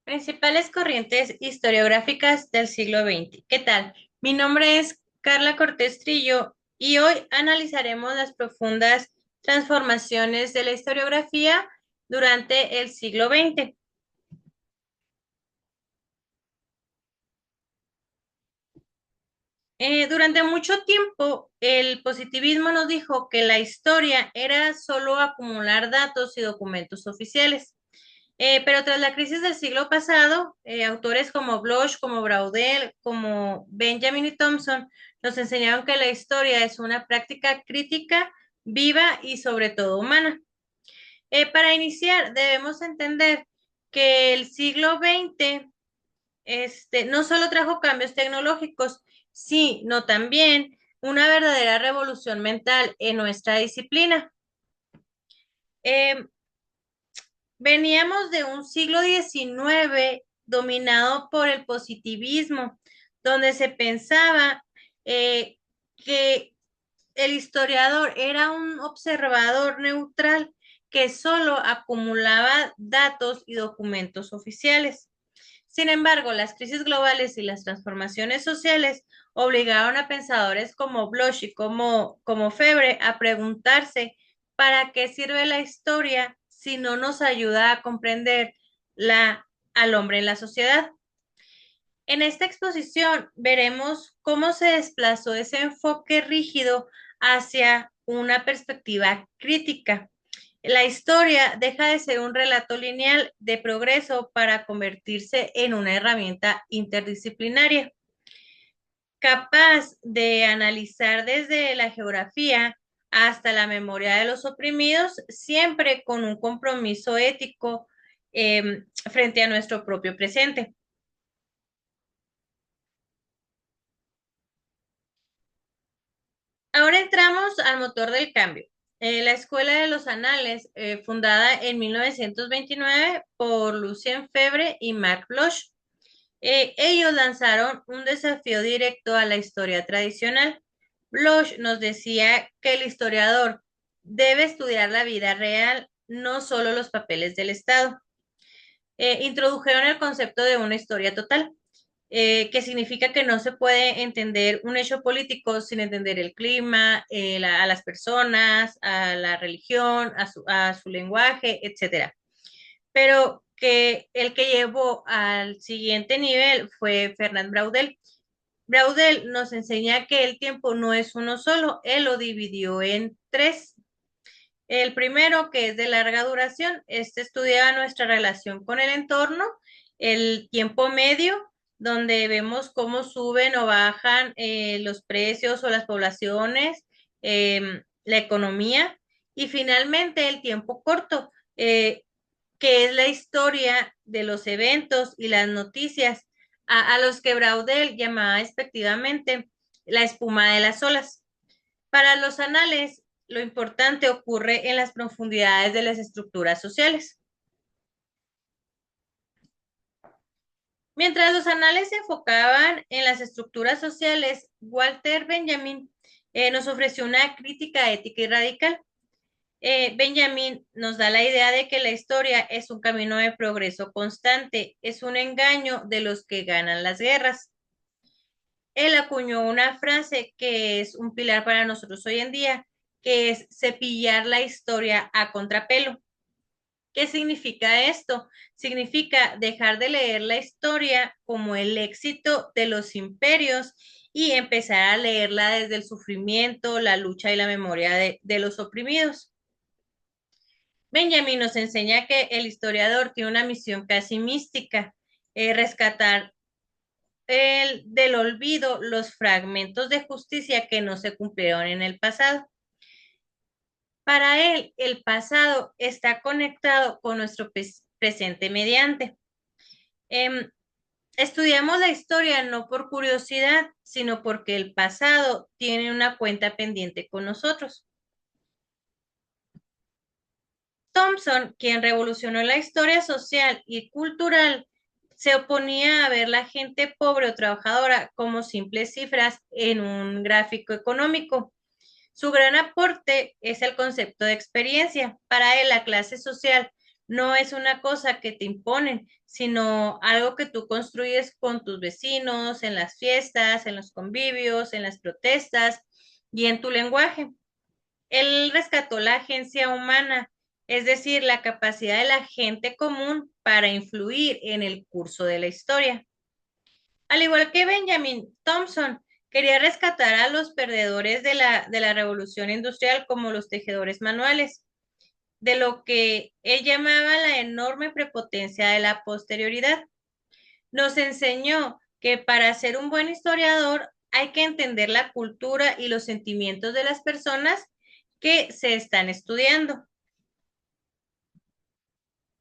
Principales corrientes historiográficas del siglo XX. ¿Qué tal? Mi nombre es Carla Cortés Trillo y hoy analizaremos las profundas transformaciones de la historiografía durante el siglo XX. Durante mucho tiempo, el positivismo nos dijo que la historia era solo acumular datos y documentos oficiales. Pero tras la crisis del siglo pasado, autores como Bloch, como Braudel, como Benjamin y Thompson nos enseñaron que la historia es una práctica crítica, viva y sobre todo humana. Para iniciar, debemos entender que el siglo XX no solo trajo cambios tecnológicos, sino también una verdadera revolución mental en nuestra disciplina. Eh, Veníamos de un siglo XIX dominado por el positivismo, donde se pensaba que el historiador era un observador neutral que solo acumulaba datos y documentos oficiales. Sin embargo, las crisis globales y las transformaciones sociales obligaron a pensadores como Bloch y como Febre a preguntarse ¿para qué sirve la historia si no nos ayuda a comprender al hombre en la sociedad? En esta exposición veremos cómo se desplazó ese enfoque rígido hacia una perspectiva crítica. La historia deja de ser un relato lineal de progreso para convertirse en una herramienta interdisciplinaria, capaz de analizar desde la geografía hasta la memoria de los oprimidos, siempre con un compromiso ético frente a nuestro propio presente. Ahora entramos al motor del cambio. La Escuela de los Anales, fundada en 1929 por Lucien Febvre y Marc Bloch. Ellos lanzaron un desafío directo a la historia tradicional. Bloch nos decía que el historiador debe estudiar la vida real, no solo los papeles del Estado. Introdujeron el concepto de una historia total, que significa que no se puede entender un hecho político sin entender el clima, a las personas, a la religión, a su lenguaje, etcétera. Pero que el que llevó al siguiente nivel fue Fernand Braudel. Braudel nos enseña que el tiempo no es uno solo, él lo dividió en tres. El primero, que es de larga duración, este estudia nuestra relación con el entorno, el tiempo medio, donde vemos cómo suben o bajan los precios o las poblaciones, la economía, y finalmente el tiempo corto, que es la historia de los eventos y las noticias, a los que Braudel llamaba despectivamente la espuma de las olas. Para los anales, lo importante ocurre en las profundidades de las estructuras sociales. Mientras los anales se enfocaban en las estructuras sociales, Walter Benjamin nos ofreció una crítica ética y radical. Benjamin nos da la idea de que la historia es un camino de progreso constante, es un engaño de los que ganan las guerras. Él acuñó una frase que es un pilar para nosotros hoy en día, que es cepillar la historia a contrapelo. ¿Qué significa esto? Significa dejar de leer la historia como el éxito de los imperios y empezar a leerla desde el sufrimiento, la lucha y la memoria de los oprimidos. Benjamin nos enseña que el historiador tiene una misión casi mística, rescatar del olvido los fragmentos de justicia que no se cumplieron en el pasado. Para él, el pasado está conectado con nuestro presente mediante. Em, Estudiamos la historia no por curiosidad, sino porque el pasado tiene una cuenta pendiente con nosotros. Thompson, quien revolucionó la historia social y cultural, se oponía a ver la gente pobre o trabajadora como simples cifras en un gráfico económico. Su gran aporte es el concepto de experiencia. Para él, la clase social no es una cosa que te imponen, sino algo que tú construyes con tus vecinos, en las fiestas, en los convivios, en las protestas y en tu lenguaje. Él rescató la agencia humana, es decir, la capacidad de la gente común para influir en el curso de la historia. Al igual que Benjamin Thompson, quería rescatar a los perdedores de la revolución industrial como los tejedores manuales, de lo que él llamaba la enorme prepotencia de la posterioridad. Nos enseñó que para ser un buen historiador hay que entender la cultura y los sentimientos de las personas que se están estudiando.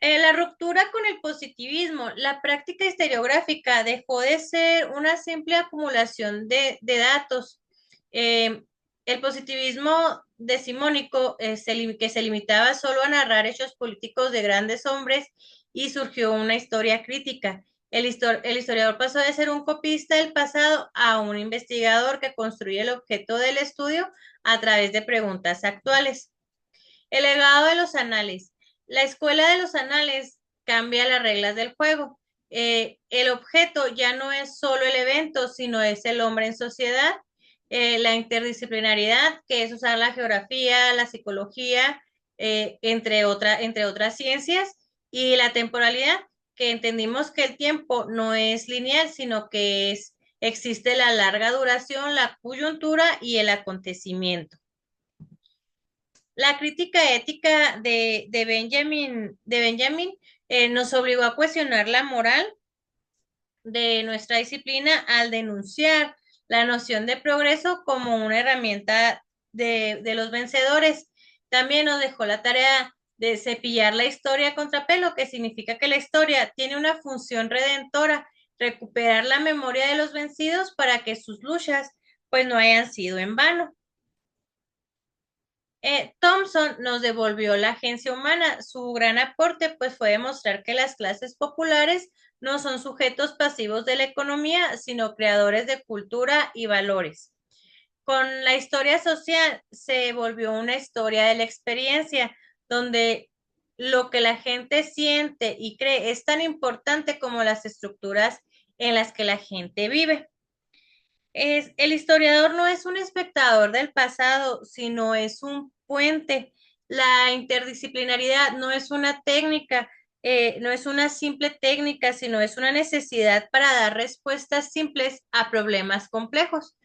La ruptura con el positivismo, la práctica historiográfica dejó de ser una simple acumulación de datos. Eh, el positivismo decimónico, que se limitaba solo a narrar hechos políticos de grandes hombres, y surgió una historia crítica. El historiador pasó de ser un copista del pasado a un investigador que construye el objeto del estudio a través de preguntas actuales. El legado de los anales. La escuela de los anales cambia las reglas del juego. El objeto ya no es solo el evento, sino es el hombre en sociedad. La interdisciplinariedad, que es usar la geografía, la psicología, entre otras ciencias, y la temporalidad, que entendimos que el tiempo no es lineal, sino que existe la larga duración, la coyuntura y el acontecimiento. La crítica ética de Benjamin nos obligó a cuestionar la moral de nuestra disciplina al denunciar la noción de progreso como una herramienta de los vencedores. También nos dejó la tarea de cepillar la historia a contrapelo, que significa que la historia tiene una función redentora, recuperar la memoria de los vencidos para que sus luchas pues no hayan sido en vano. Thompson nos devolvió la agencia humana. Su gran aporte pues fue demostrar que las clases populares no son sujetos pasivos de la economía, sino creadores de cultura y valores. Con la historia social se volvió una historia de la experiencia, donde lo que la gente siente y cree es tan importante como las estructuras en las que la gente vive. El historiador no es un espectador del pasado, sino es un puente. La interdisciplinaridad no es una técnica, no es una simple técnica, sino es una necesidad para dar respuestas simples a problemas complejos.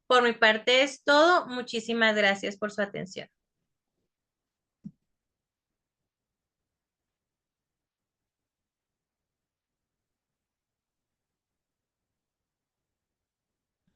Por mi parte es todo. Muchísimas gracias por su atención.